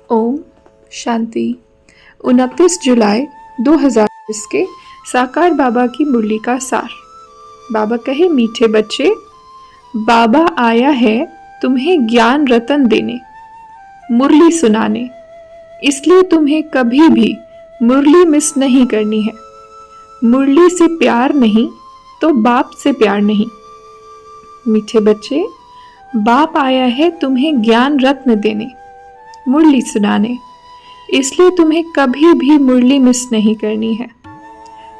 ओम शांति। 29 जुलाई 2020 के साकार बाबा की मुरली का सार। बाबा कहे, मीठे बच्चे, बाबा आया है तुम्हें ज्ञान रतन देने, मुरली सुनाने। इसलिए तुम्हें कभी भी मुरली मिस नहीं करनी है। मुरली से प्यार नहीं तो बाप से प्यार नहीं। मीठे बच्चे, बाप आया है तुम्हें ज्ञान रत्न देने, मुरली सुनाने। इसलिए तुम्हें कभी भी मुरली मिस नहीं करनी है।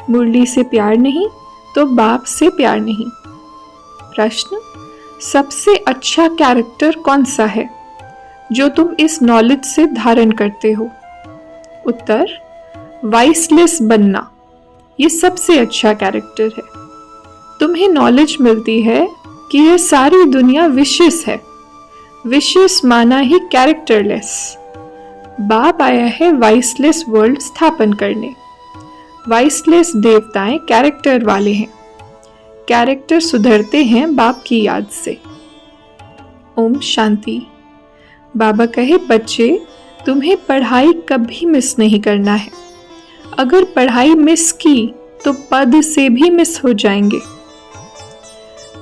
मुरली से प्यार नहीं तो बाप से प्यार नहीं। प्रश्न, सबसे अच्छा कैरेक्टर कौन सा है जो तुम इस नॉलेज से धारण करते हो? उत्तर, वाइसलेस बनना। ये सबसे अच्छा कैरेक्टर है। तुम्हें नॉलेज मिलती है कि यह सारी दुनिया विशेष है। विशेष माना ही कैरेक्टरलेस। बाप आया है वाइसलेस वर्ल्ड स्थापन करने। वाइसलेस देवताएं कैरेक्टर वाले हैं। कैरेक्टर सुधरते हैं बाप की याद से। ओम शांति। बाबा कहे, बच्चे, तुम्हें पढ़ाई कभी मिस नहीं करना है। अगर पढ़ाई मिस की तो पद से भी मिस हो जाएंगे।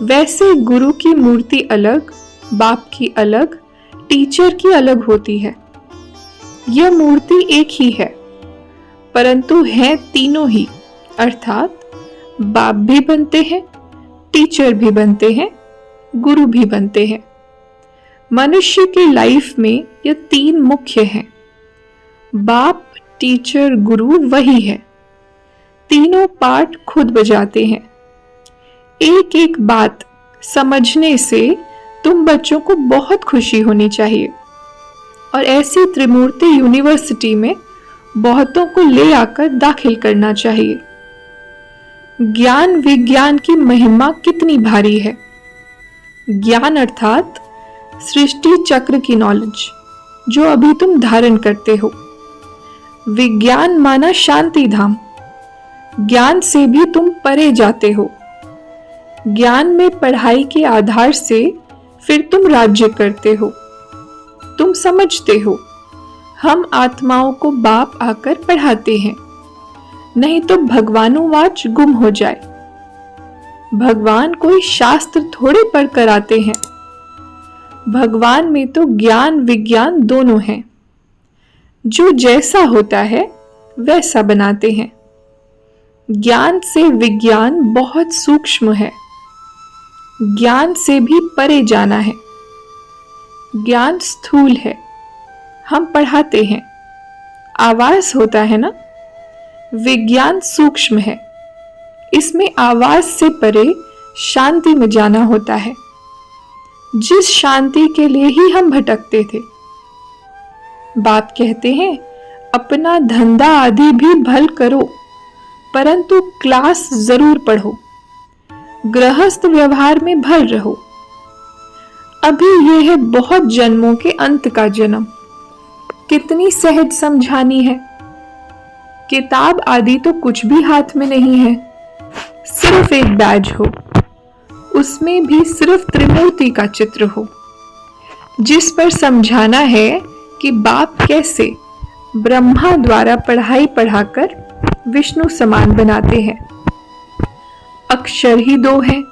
वैसे गुरु की मूर्ति अलग, बाप की अलग, टीचर की अलग होती है। यह मूर्ति एक ही है, परंतु है तीनों ही, अर्थात बाप भी बनते हैं, टीचर भी बनते हैं, गुरु भी बनते हैं। मनुष्य की लाइफ में ये तीन मुख्य हैं। बाप, टीचर, गुरु वही है। तीनों पार्ट खुद बजाते हैं। एक एक बात समझने से तुम बच्चों को बहुत खुशी होनी चाहिए और ऐसी त्रिमूर्ति यूनिवर्सिटी में बहुतों को ले आकर दाखिल करना चाहिए। ज्ञान विज्ञान की महिमा कितनी भारी है। ज्ञान अर्थात सृष्टि चक्र की नॉलेज जो अभी तुम धारण करते हो। विज्ञान माना शांति धाम। ज्ञान से भी तुम परे जाते हो। ज्ञान में पढ़ाई के आधार से फिर तुम राज्य करते हो। तुम समझते हो हम आत्माओं को बाप आकर पढ़ाते हैं, नहीं तो भगवानुवाच गुम हो जाए। भगवान कोई शास्त्र थोड़े पढ़ कर आते हैं। भगवान में तो ज्ञान विज्ञान दोनों हैं। जो जैसा होता है वैसा बनाते हैं। ज्ञान से विज्ञान बहुत सूक्ष्म है। ज्ञान से भी परे जाना है। ज्ञान स्थूल है, हम पढ़ाते हैं, आवाज होता है ना। विज्ञान सूक्ष्म है, इसमें आवाज से परे शांति में जाना होता है, जिस शांति के लिए ही हम भटकते थे। बाप कहते हैं, अपना धंधा आदि भी भल करो, परंतु क्लास जरूर पढ़ो। गृहस्थ व्यवहार में भल रहो। अभी यह है बहुत जन्मों के अंत का जन्म। कितनी सहज समझानी है। किताब आदि तो कुछ भी हाथ में नहीं है, सिर्फ एक बैज हो, उसमें भी सिर्फ त्रिमूर्ति का चित्र हो, जिस पर समझाना है कि बाप कैसे ब्रह्मा द्वारा पढ़ाई पढ़ाकर विष्णु समान बनाते हैं। अक्षर ही दो हैं,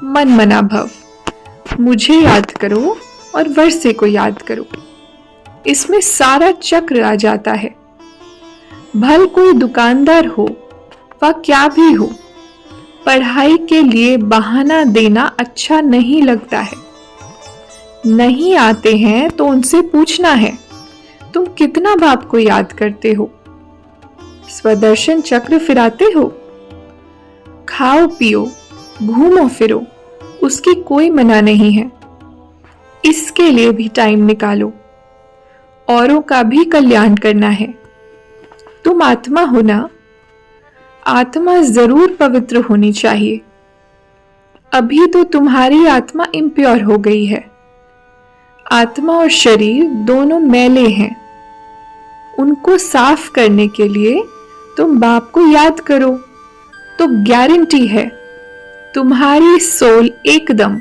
मन मना भव। मुझे याद करो और वर्षे को याद करो। इसमें सारा चक्र आ जाता है। भल कोई दुकानदार हो व क्या भी हो, पढ़ाई के लिए बहाना देना अच्छा नहीं लगता है। नहीं आते हैं तो उनसे पूछना है, तुम कितना बाप को याद करते हो? स्वदर्शन चक्र फिराते हो? खाओ पियो, घूमो फिरो, उसकी कोई मना नहीं है। इसके लिए भी टाइम निकालो। औरों का भी कल्याण करना है। तुम आत्मा हो ना, आत्मा जरूर पवित्र होनी चाहिए। अभी तो तुम्हारी आत्मा इम्प्योर हो गई है। आत्मा और शरीर दोनों मैले हैं। उनको साफ करने के लिए तुम बाप को याद करो तो गारंटी है तुम्हारी सोल एकदम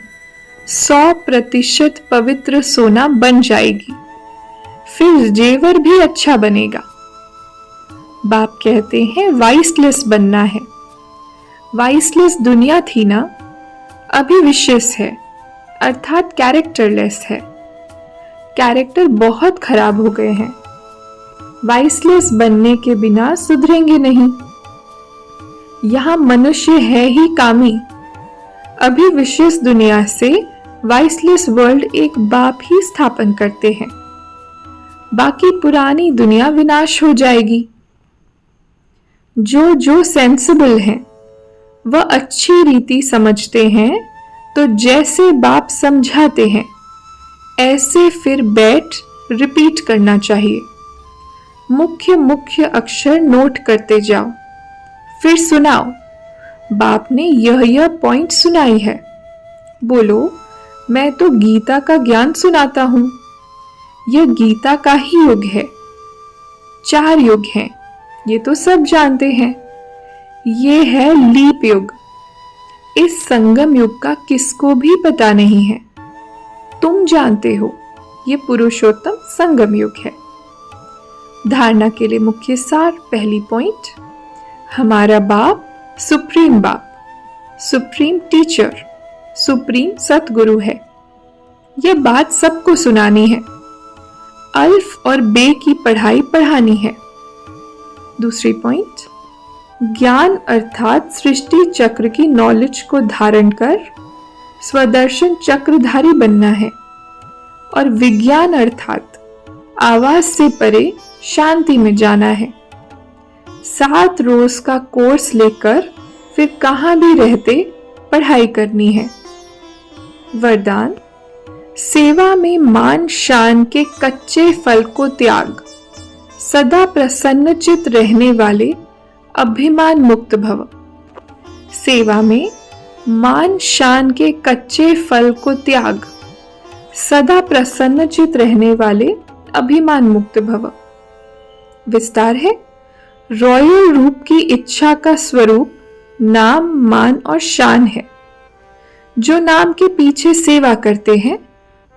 100% पवित्र सोना बन जाएगी। फिर जेवर भी अच्छा बनेगा। बाप कहते हैं वाइसलेस बनना है। वाइसलेस दुनिया थी ना, अभी विशेष है, अर्थात कैरेक्टरलेस है। कैरेक्टर बहुत खराब हो गए हैं। वाइसलेस बनने के बिना सुधरेंगे नहीं। यहाँ मनुष्य है ही कामी। अभी विशेष दुनिया से वाइसलेस वर्ल्ड एक बाप ही स्थापन करते हैं। बाकी पुरानी दुनिया विनाश हो जाएगी। जो जो सेंसिबल हैं वह अच्छी रीति समझते हैं, तो जैसे बाप समझाते हैं ऐसे फिर बैठ रिपीट करना चाहिए। मुख्य मुख्य अक्षर नोट करते जाओ, फिर सुनाओ। बाप ने यह पॉइंट सुनाई है। बोलो, मैं तो गीता का ज्ञान सुनाता हूं। यह गीता का ही युग है। 4 युग हैं, ये तो सब जानते हैं। ये है लीप युग। इस संगम युग का किसको भी पता नहीं है। तुम जानते हो, ये पुरुषोत्तम संगम युग है। धारणा के लिए मुख्य सार। पहली पॉइंट, हमारा बाप सुप्रीम बाप, सुप्रीम टीचर, सुप्रीम सतगुरु है। यह बात सबको सुनानी है। अल्फ और बे की पढ़ाई पढ़ानी है। दूसरी पॉइंट, ज्ञान अर्थात सृष्टि चक्र की नॉलेज को धारण कर स्वदर्शन चक्रधारी बनना है। और विज्ञान अर्थात आवाज से परे शांति में जाना है। 7 रोज का कोर्स लेकर फिर कहां भी रहते पढ़ाई करनी है। वरदान, सेवा में मान शान के कच्चे फल को त्याग, सदा प्रसन्नचित रहने वाले अभिमान मुक्त भव। सेवा में मान शान के कच्चे फल को त्याग, सदा प्रसन्नचित रहने वाले अभिमान मुक्त भव। विस्तार है, रॉयल रूप की इच्छा का स्वरूप नाम, मान और शान है। जो नाम के पीछे सेवा करते हैं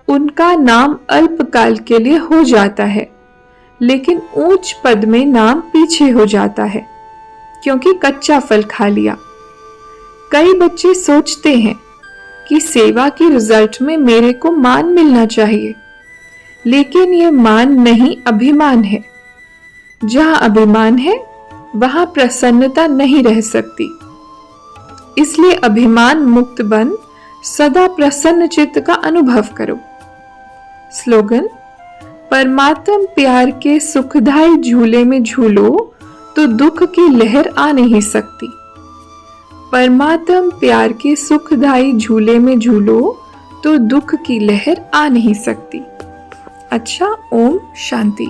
उनका नाम अल्पकाल के लिए हो जाता है, लेकिन ऊंच पद में नाम पीछे हो जाता है, क्योंकि कच्चा फल खा लिया। कई बच्चे सोचते हैं कि सेवा के रिजल्ट में मेरे को मान मिलना चाहिए, लेकिन यह मान नहीं, अभिमान है। जहां अभिमान है वहां प्रसन्नता नहीं रह सकती। इसलिए अभिमान मुक्त बन सदा प्रसन्न चित्त का अनुभव करो। स्लोगन, परमात्म प्यार के सुखदाई झूले में झूलो तो दुख की लहर आ नहीं सकती। परमात्म प्यार के सुखदाई झूले में झूलो तो दुख की लहर आ नहीं सकती। अच्छा, ओम शांति।